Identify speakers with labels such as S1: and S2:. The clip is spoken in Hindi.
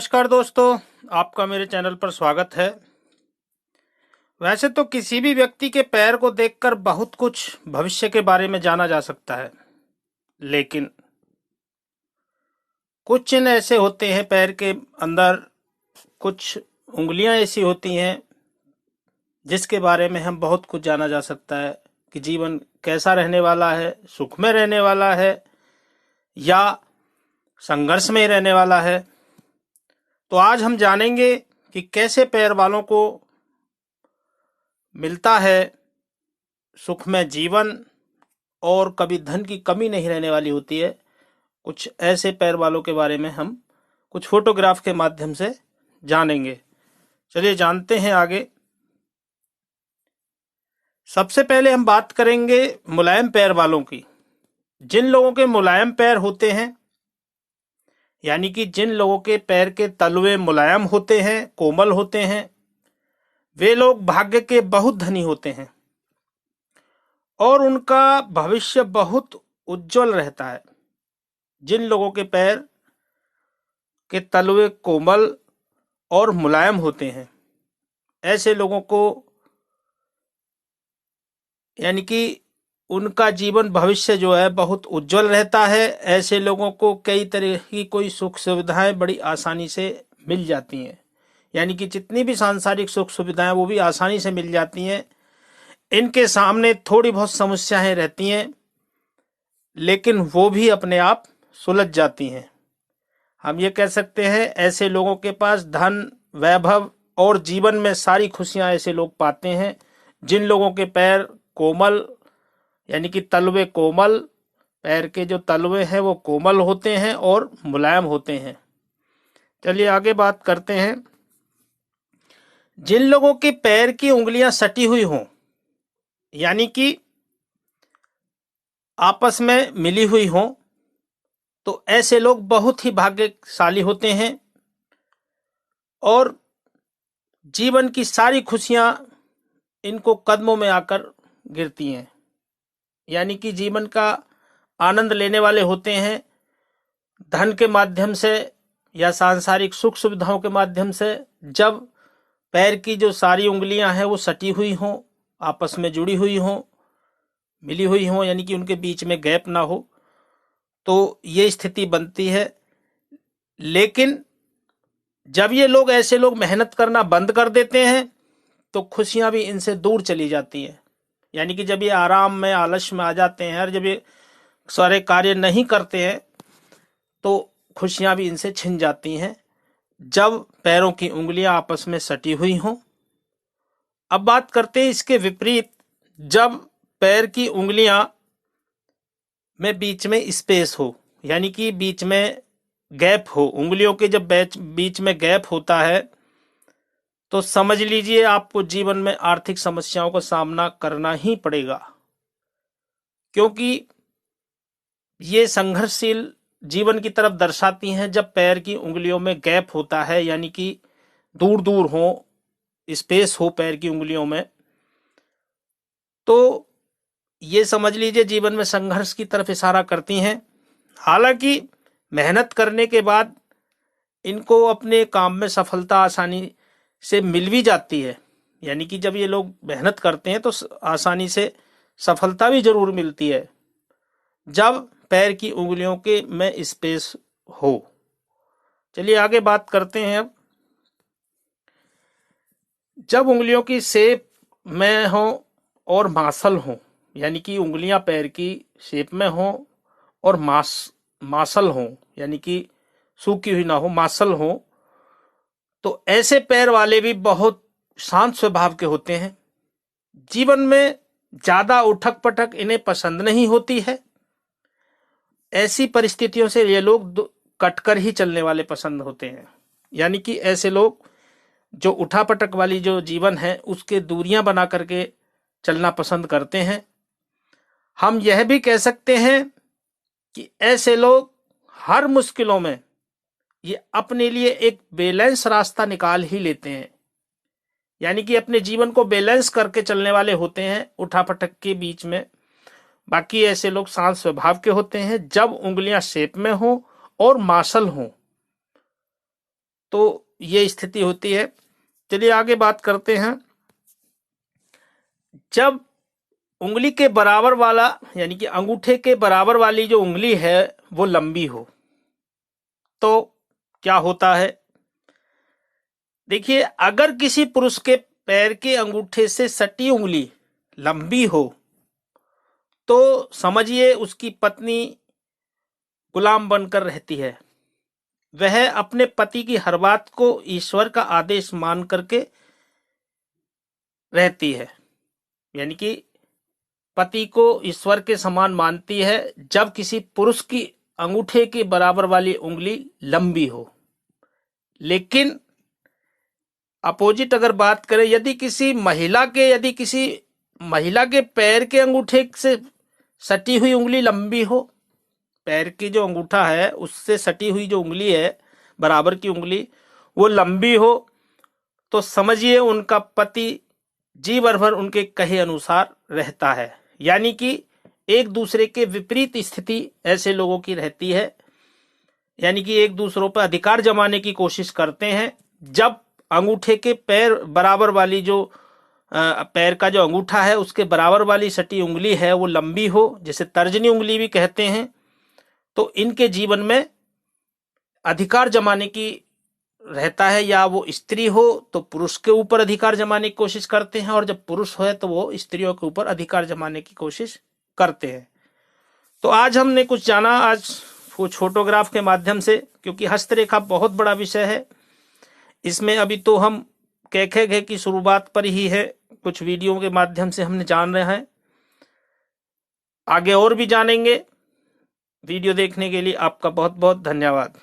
S1: नमस्कार दोस्तों, आपका मेरे चैनल पर स्वागत है। वैसे तो किसी भी व्यक्ति के पैर को देखकर बहुत कुछ भविष्य के बारे में जाना जा सकता है, लेकिन कुछ चिन्ह ऐसे होते हैं पैर के अंदर, कुछ उंगलियां ऐसी होती हैं जिसके बारे में हम बहुत कुछ जाना जा सकता है कि जीवन कैसा रहने वाला है, सुख में रहने वाला है या संघर्ष में रहने वाला है। तो आज हम जानेंगे कि कैसे पैर वालों को मिलता है सुखमय जीवन और कभी धन की कमी नहीं रहने वाली होती है। कुछ ऐसे पैर वालों के बारे में हम कुछ फोटोग्राफ के माध्यम से जानेंगे। चलिए जानते हैं आगे। सबसे पहले हम बात करेंगे मुलायम पैर वालों की। जिन लोगों के मुलायम पैर होते हैं, यानी कि जिन लोगों के पैर के तलवे मुलायम होते हैं, कोमल होते हैं, वे लोग भाग्य के बहुत धनी होते हैं और उनका भविष्य बहुत उज्जवल रहता है। जिन लोगों के पैर के तलवे कोमल और मुलायम होते हैं, ऐसे लोगों को यानी कि उनका जीवन भविष्य जो है बहुत उज्जवल रहता है। ऐसे लोगों को कई तरह की कोई सुख सुविधाएं बड़ी आसानी से मिल जाती हैं, यानी कि जितनी भी सांसारिक सुख सुविधाएं वो भी आसानी से मिल जाती हैं। इनके सामने थोड़ी बहुत समस्याएं रहती हैं, लेकिन वो भी अपने आप सुलझ जाती हैं। हम ये कह सकते हैं ऐसे लोगों के पास धन, वैभव और जीवन में सारी खुशियां ऐसे लोग पाते हैं जिन लोगों के पैर कोमल, यानी कि तलवे कोमल, पैर के जो तलवे हैं वो कोमल होते हैं और मुलायम होते हैं। चलिए आगे बात करते हैं। जिन लोगों के पैर की उंगलियां सटी हुई हों, यानी कि आपस में मिली हुई हों, तो ऐसे लोग बहुत ही भाग्यशाली होते हैं और जीवन की सारी खुशियां इनको कदमों में आकर गिरती हैं, यानी कि जीवन का आनंद लेने वाले होते हैं। धन के माध्यम से या सांसारिक सुख सुविधाओं के माध्यम से जब पैर की जो सारी उंगलियां हैं वो सटी हुई हों, आपस में जुड़ी हुई हों, मिली हुई हों, यानी कि उनके बीच में गैप ना हो, तो ये स्थिति बनती है। लेकिन जब ये लोग, ऐसे लोग मेहनत करना बंद कर देते हैं तो खुशियां भी इनसे दूर चली जाती हैं। यानी कि जब ये आराम में, आलस्य में आ जाते हैं और जब ये सारे कार्य नहीं करते हैं तो खुशियां भी इनसे छिन जाती हैं, जब पैरों की उंगलियां आपस में सटी हुई हों। अब बात करते हैं इसके विपरीत। जब पैर की उंगलियां में बीच में स्पेस हो, यानी कि बीच में गैप हो, उंगलियों के जब बीच में गैप होता है तो समझ लीजिए आपको जीवन में आर्थिक समस्याओं का सामना करना ही पड़ेगा, क्योंकि ये संघर्षशील जीवन की तरफ दर्शाती हैं। जब पैर की उंगलियों में गैप होता है, यानी कि दूर दूर हो, स्पेस हो पैर की उंगलियों में, तो ये समझ लीजिए जीवन में संघर्ष की तरफ इशारा करती हैं। हालांकि मेहनत करने के बाद इनको अपने काम में सफलता आसानी से मिल भी जाती है, यानी कि जब ये लोग मेहनत करते हैं तो आसानी से सफलता भी जरूर मिलती है, जब पैर की उंगलियों के में स्पेस हो। चलिए आगे बात करते हैं। अब जब उंगलियों की शेप में हो और मासल हो, यानी कि उंगलियां पैर की शेप में हो और मासल हो, यानी कि सूखी हुई ना हो, मासल हो, तो ऐसे पैर वाले भी बहुत शांत स्वभाव के होते हैं। जीवन में ज्यादा उठक पटक इन्हें पसंद नहीं होती है। ऐसी परिस्थितियों से ये लोग कटकर ही चलने वाले पसंद होते हैं, यानी कि ऐसे लोग जो उठापटक वाली जो जीवन है उसके दूरियां बना करके चलना पसंद करते हैं। हम यह भी कह सकते हैं कि ऐसे लोग हर मुश्किलों में ये अपने लिए एक बैलेंस रास्ता निकाल ही लेते हैं, यानी कि अपने जीवन को बैलेंस करके चलने वाले होते हैं उठापटक के बीच में। बाकी ऐसे लोग शांत स्वभाव के होते हैं जब उंगलियां शेप में हो और मासल हो। तो ये स्थिति होती है। चलिए आगे बात करते हैं। जब उंगली के बराबर वाला यानी कि अंगूठे के बराबर वाली जो उंगली है वो लंबी हो तो क्या होता है? देखिए, अगर किसी पुरुष के पैर के अंगूठे से सटी उंगली लंबी हो तो समझिए उसकी पत्नी गुलाम बनकर रहती है। वह अपने पति की हर बात को ईश्वर का आदेश मान करके रहती है, यानी कि पति को ईश्वर के समान मानती है जब किसी पुरुष की अंगूठे के बराबर वाली उंगली लंबी हो। लेकिन अपोजिट अगर बात करें, यदि किसी महिला के पैर के अंगूठे से सटी हुई उंगली लंबी हो, पैर की जो अंगूठा है उससे सटी हुई जो उंगली है बराबर की उंगली वो लंबी हो, तो समझिए उनका पति जी भर उनके कहे अनुसार रहता है। यानी कि एक दूसरे के विपरीत स्थिति ऐसे लोगों की रहती है, यानी कि एक दूसरों पर अधिकार जमाने की कोशिश करते हैं। जब अंगूठे के पैर बराबर वाली जो पैर का जो अंगूठा है उसके बराबर वाली सटी उंगली है वो लंबी हो, जिसे तर्जनी उंगली भी कहते हैं, तो इनके जीवन में अधिकार जमाने की रहता है। या वो स्त्री हो तो पुरुष के ऊपर अधिकार जमाने की कोशिश करते हैं, और जब पुरुष है तो वो स्त्रियों के ऊपर अधिकार जमाने की कोशिश करते हैं। तो आज हमने कुछ जाना, आज कुछ फोटोग्राफ के माध्यम से, क्योंकि हस्तरेखा बहुत बड़ा विषय है। इसमें अभी तो हम कैखे की शुरुआत पर ही है, कुछ वीडियो के माध्यम से हमने जान रहे हैं, आगे और भी जानेंगे। वीडियो देखने के लिए आपका बहुत बहुत धन्यवाद।